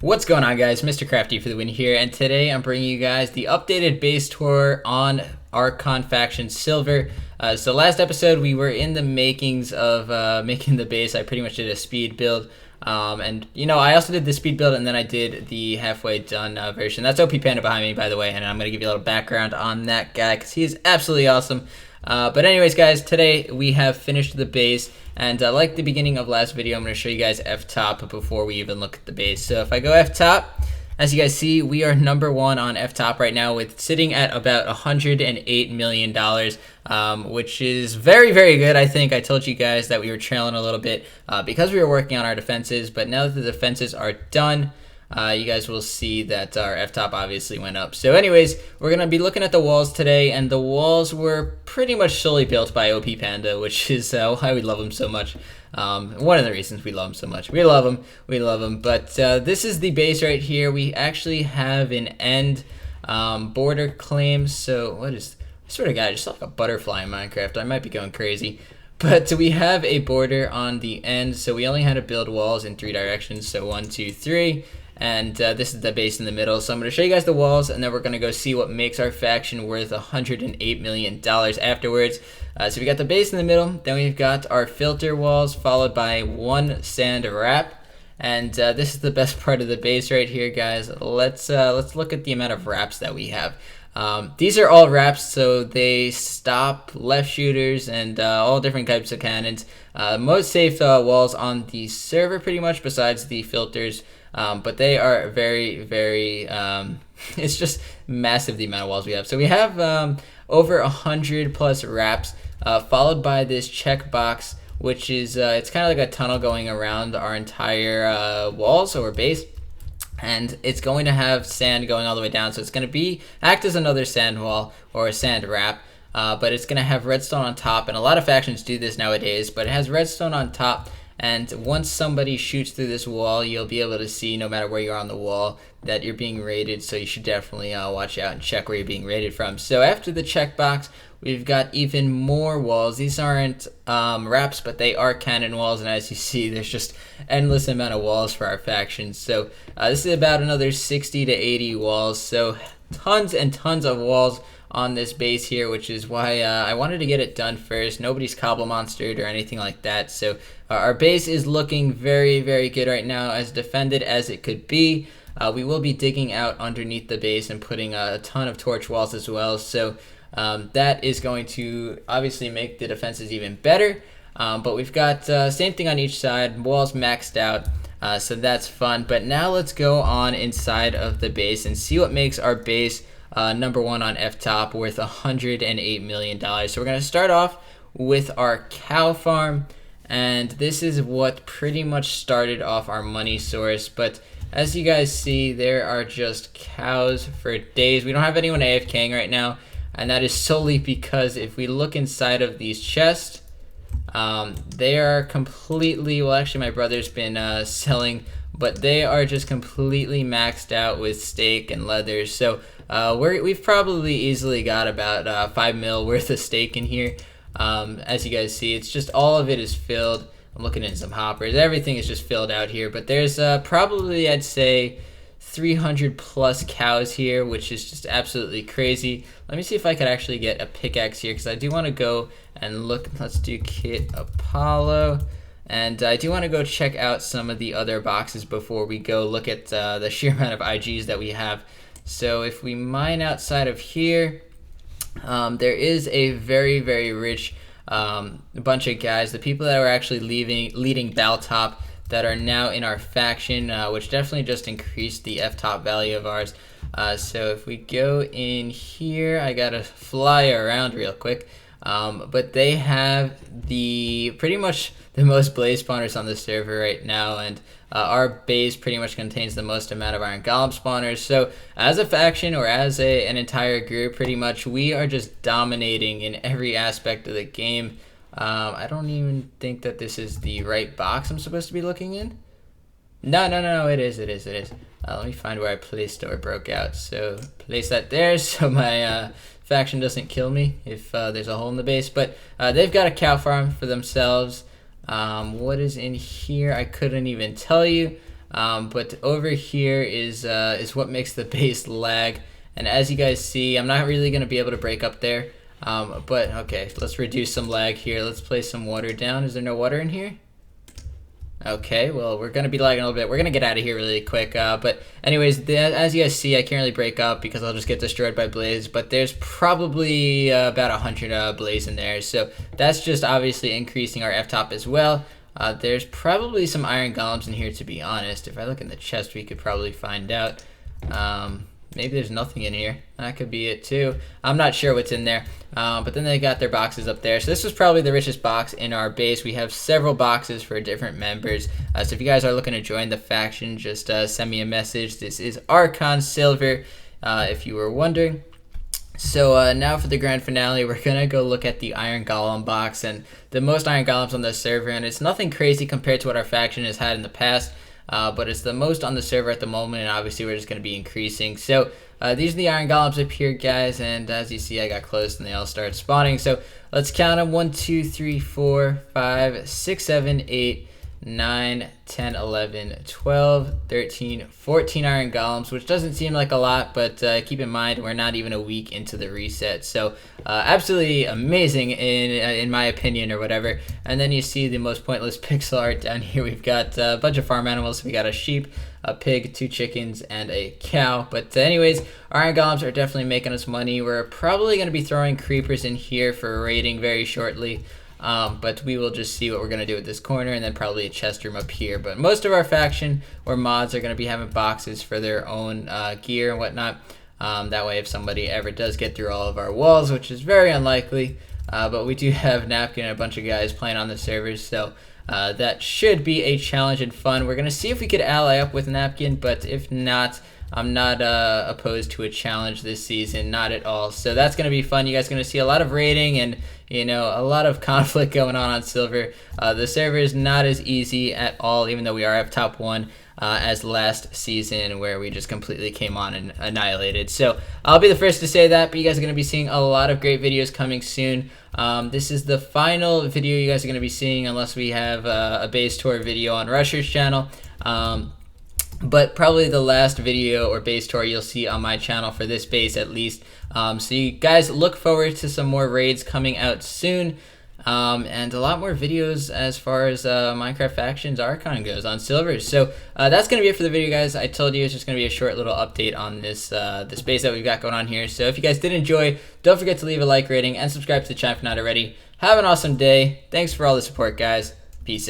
What's going on, guys? MrCraftyFTW here, and today I'm bringing you guys the updated base tour on Archon Server. So last episode we were in the makings of making the base. I pretty much did a speed build, and I also did the speed build, and then I did the halfway done version. That's OP Panda behind me, by the way, and I'm gonna give you a little background on that guy because he is absolutely awesome. But anyways, guys, today we have finished the base, and like the beginning of last video, I'm going to show you guys F-top before we even look at the base. So if I go F-top, as you guys see, we are #1 on F-top right now, with sitting at about $108 million, which is very, very good. I think I told you guys that we were trailing a little bit because we were working on our defenses, but now that the defenses are done, you guys will see that our F-top obviously went up. So anyways, we're going to be looking at the walls today, and the walls were pretty much solely built by OP Panda, which is why we love him so much. One of the reasons we love him so much. We love him. But this is the base right here. We actually have an end border claim. So what is... I swear to God, I just saw like a butterfly in Minecraft. I might be going crazy. But we have a border on the end, so we only had to build walls in 3 directions. So 1, 2, 3. And this is the base in the middle. So I'm going to show you guys the walls, and then we're going to go see what makes our faction worth $108 million afterwards. So we got the base in the middle, then we've got our filter walls, followed by 1 sand wrap. And this is the best part of the base right here, guys. Let's look at the amount of wraps that we have. These are all wraps, so they stop left shooters and all different types of cannons. Most safe walls on the server, pretty much, besides the filters. But they are very, very, it's just massive the amount of walls we have. So we have over 100 plus wraps, followed by this checkbox, which is, it's kind of like a tunnel going around our entire walls or base. And it's going to have sand going all the way down, so it's going to act as another sand wall or a sand wrap. But it's going to have redstone on top, and a lot of factions do this nowadays, but it has redstone on top. And once somebody shoots through this wall, you'll be able to see, no matter where you are on the wall, that you're being raided. So you should definitely watch out and check where you're being raided from. So after the checkbox, we've got even more walls. These aren't wraps, but they are cannon walls. And as you see, there's just endless amount of walls for our factions. So this is about another 60 to 80 walls. So tons and tons of walls on this base here, which is why I wanted to get it done first. Nobody's cobble monstered or anything like that. So our base is looking very, very good right now, as defended as it could be. We will be digging out underneath the base and putting a ton of torch walls as well. So that is going to obviously make the defenses even better. But we've got same thing on each side, walls maxed out. So that's fun. But now let's go on inside of the base and see what makes our base #1 on F-top worth $108 million. So we're going to start off with our cow farm, and this is what pretty much started off our money source. But as you guys see, there are just cows for days. We don't have anyone AFKing right now, and that is solely because if we look inside of these chests, they are completely, well, actually my brother's been selling, but they are just completely maxed out with steak and leather. So we've probably easily got about 5 mil worth of steak in here. As you guys see, it's just all of it is filled. I'm looking at some hoppers. Everything is just filled out here. But there's probably, I'd say, 300 plus cows here, which is just absolutely crazy. Let me see if I could actually get a pickaxe here, because I do want to go and look. Let's do Kit Apollo. And I do want to go check out some of the other boxes before we go look at the sheer amount of IGs that we have. So if we mine outside of here, there is a very, very rich bunch of guys. The people that were actually leading Baltop that are now in our faction, which definitely just increased the F-top value of ours. So if we go in here, I gotta fly around real quick. But they have pretty much the most blaze spawners on the server right now, and our base pretty much contains the most amount of iron golem spawners. So as a faction, or as an entire group, pretty much we are just dominating in every aspect of the game. I don't even think that this is the right box I'm supposed to be looking in. No, it is. Let me find where I placed or broke out. So place that there so my faction doesn't kill me if there's a hole in the base. But they've got a cow farm for themselves. What is in here? I couldn't even tell you. But over here is what makes the base lag. And as you guys see, I'm not really going to be able to break up there. But okay, let's reduce some lag here. Let's place some water down. Is there no water in here? Okay, well, we're going to be lagging a little bit. We're going to get out of here really quick. But anyways, as you guys see, I can't really break up because I'll just get destroyed by blaze. But there's probably about 100 blaze in there. So that's just obviously increasing our F-top as well. There's probably some iron golems in here, to be honest. If I look in the chest, we could probably find out. Maybe there's nothing in here. That could be it too. I'm not sure what's in there. But then they got their boxes up there. So this was probably the richest box in our base. We have several boxes for different members. So if you guys are looking to join the faction, just send me a message. This is Archon Server, if you were wondering. So now for the grand finale, we're going to go look at the Iron Golem box and the most Iron Golems on the server. And it's nothing crazy compared to what our faction has had in the past. But it's the most on the server at the moment, and obviously we're just going to be increasing. So these are the Iron Golems up here, guys, and as you see, I got close and they all started spawning. So let's count them: 1, 2, 3, 4, 5, 6, 7, 8, 9, 10, 11, 12, 13, 14 Iron Golems, which doesn't seem like a lot, but keep in mind we're not even a week into the reset. So absolutely amazing in my opinion, or whatever. And then you see the most pointless pixel art down here. We've got a bunch of farm animals. We got a sheep, a pig, 2 chickens, and a cow. But anyways, our Iron Golems are definitely making us money. We're probably going to be throwing creepers in here for raiding very shortly. But we will just see what we're going to do with this corner, and then probably a chest room up here. But most of our faction or mods are going to be having boxes for their own gear and whatnot. That way if somebody ever does get through all of our walls, which is very unlikely, but we do have Napkin and a bunch of guys playing on the servers, so that should be a challenge and fun. We're going to see if we could ally up with Napkin, but if not, I'm not opposed to a challenge this season, not at all. So that's going to be fun. You guys are going to see a lot of raiding and, you know, a lot of conflict going on Silver. The server is not as easy at all, even though we are at top 1 as last season, where we just completely came on and annihilated. So I'll be the first to say that, but you guys are going to be seeing a lot of great videos coming soon. This is the final video you guys are going to be seeing, unless we have a base tour video on Rusher's channel. But probably the last video or base tour you'll see on my channel for this base, at least. So you guys look forward to some more raids coming out soon, and a lot more videos as far as Minecraft Factions Archon goes on Silver. So that's going to be it for the video, guys. I told you it's just going to be a short little update on this this base that we've got going on here. So if you guys did enjoy, don't forget to leave a like, rating, and subscribe to the channel if not already. Have an awesome day. Thanks for all the support, guys.